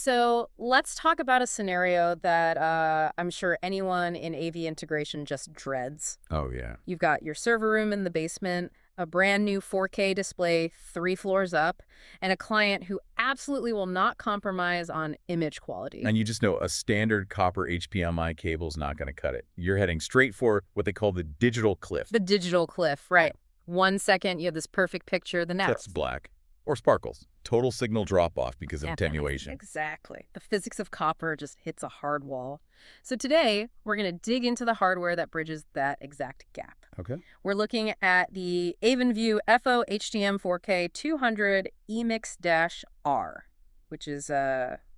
So let's talk about a scenario that I'm sure anyone in AV integration just dreads. Oh, yeah. You've got your server room in the basement, a brand new 4K display 3 floors up, and a client who absolutely will not compromise on image quality. And you just know a standard copper HDMI cable is not going to cut it. You're heading straight for what they call the digital cliff. The digital cliff, right. 1 second, you have this perfect picture. The That's next. black. Or sparkles. Total signal drop-off because of Yeah, attenuation. exactly. The physics of copper just hits a hard wall. So today, we're going to dig into the hardware that bridges that exact gap. Okay. We're looking at the Avenview FO-HDM4K-200-EMIX-R, which is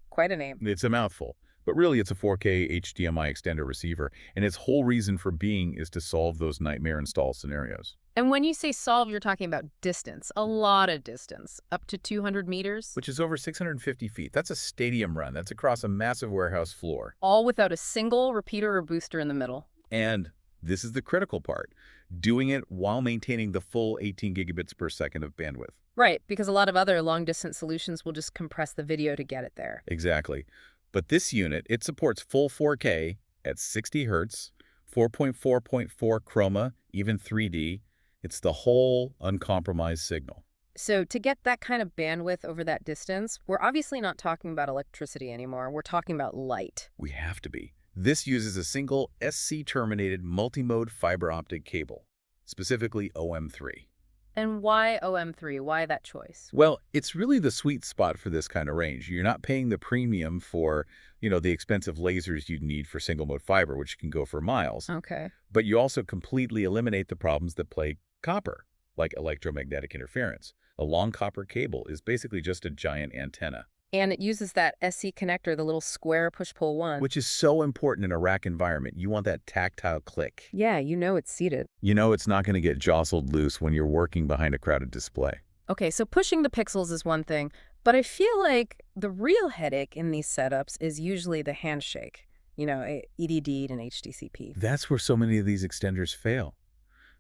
quite a name. It's a mouthful. But really, it's a 4K HDMI extender receiver, and its whole reason for being is to solve those nightmare install scenarios. And when you say solve, you're talking about distance, a lot of distance, up to 200 meters. Which is over 650 feet. That's a stadium run. That's across a massive warehouse floor. All without a single repeater or booster in the middle. And this is the critical part, doing it while maintaining the full 18 gigabits per second of bandwidth. Right, because a lot of other long-distance solutions will just compress the video to get it there. Exactly. But this unit, it supports full 4K at 60 hertz, 4.4.4 chroma, even 3D. It's the whole uncompromised signal. So to get that kind of bandwidth over that distance, we're obviously not talking about electricity anymore. We're talking about light. We have to be. This uses a single SC-terminated multimode fiber optic cable, specifically OM3. And why OM3? Why that choice? Well, it's really the sweet spot for this kind of range. You're not paying the premium for, the expensive lasers you'd need for single-mode fiber, which can go for miles. Okay. But you also completely eliminate the problems that plague copper, like electromagnetic interference. A long copper cable is basically just a giant antenna. And it uses that SC connector, the little square push-pull one. Which is so important in a rack environment. You want that tactile click. Yeah, it's seated. It's not going to get jostled loose when you're working behind a crowded display. Okay, so pushing the pixels is one thing, but I feel like the real headache in these setups is usually the handshake. EDD and HDCP. That's where so many of these extenders fail.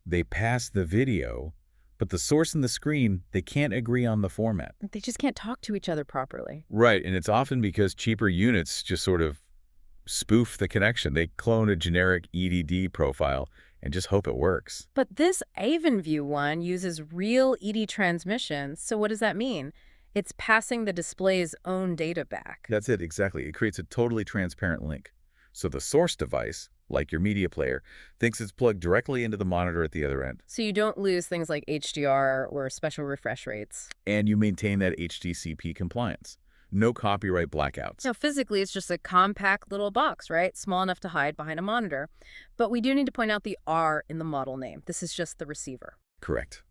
They pass the video, but the source and the screen, they can't agree on the format. They just can't talk to each other properly. Right, and it's often because cheaper units just sort of spoof the connection. They clone a generic EDD profile and just hope it works. But this Avenview one uses real ED transmission, so what does that mean? It's passing the display's own data back. That's it, exactly. It creates a totally transparent link. So the source device, like your media player, thinks it's plugged directly into the monitor at the other end. So you don't lose things like HDR or special refresh rates. And you maintain that HDCP compliance. No copyright blackouts. Now, physically, it's just a compact little box, right? Small enough to hide behind a monitor. But we do need to point out the R in the model name. This is just the receiver. Correct.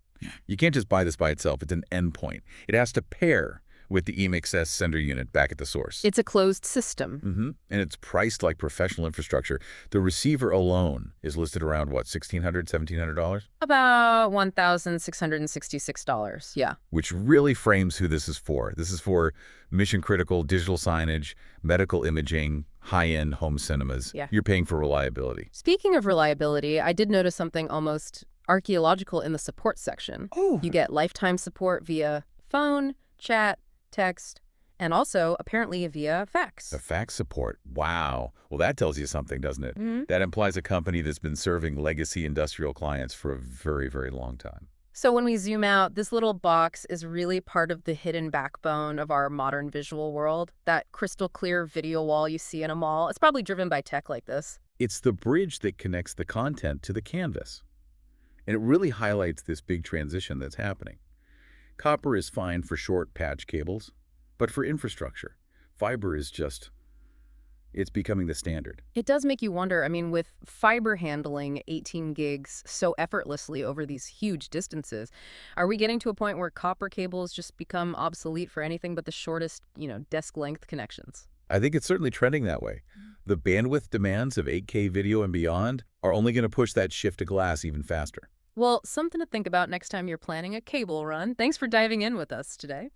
You can't just buy this by itself. It's an endpoint. It has to pair with the EMIX-S sender unit back at the source. It's a closed system. And it's priced like professional infrastructure. The receiver alone is listed around, what, $1,600, $1,700? About $1,666, yeah. Which really frames who this is for. This is for mission-critical digital signage, medical imaging, high-end home cinemas. Yeah. You're paying for reliability. Speaking of reliability, I did notice something almost archaeological in the support section. Oh. You get lifetime support via phone, chat, text, and also apparently via fax. The fax support. Wow. Well, that tells you something, doesn't it? That implies a company that's been serving legacy industrial clients for a very, very long time. So when we zoom out, this little box is really part of the hidden backbone of our modern visual world. That crystal clear video wall you see in a mall, it's probably driven by tech like this. It's the bridge that connects the content to the canvas. And it really highlights this big transition that's happening. Copper is fine for short patch cables, but for infrastructure, fiber is it's becoming the standard. It does make you wonder, with fiber handling 18 gigs so effortlessly over these huge distances, are we getting to a point where copper cables just become obsolete for anything but the shortest, desk length connections? I think it's certainly trending that way. The bandwidth demands of 8K video and beyond are only going to push that shift to glass even faster. Well, something to think about next time you're planning a cable run. Thanks for diving in with us today.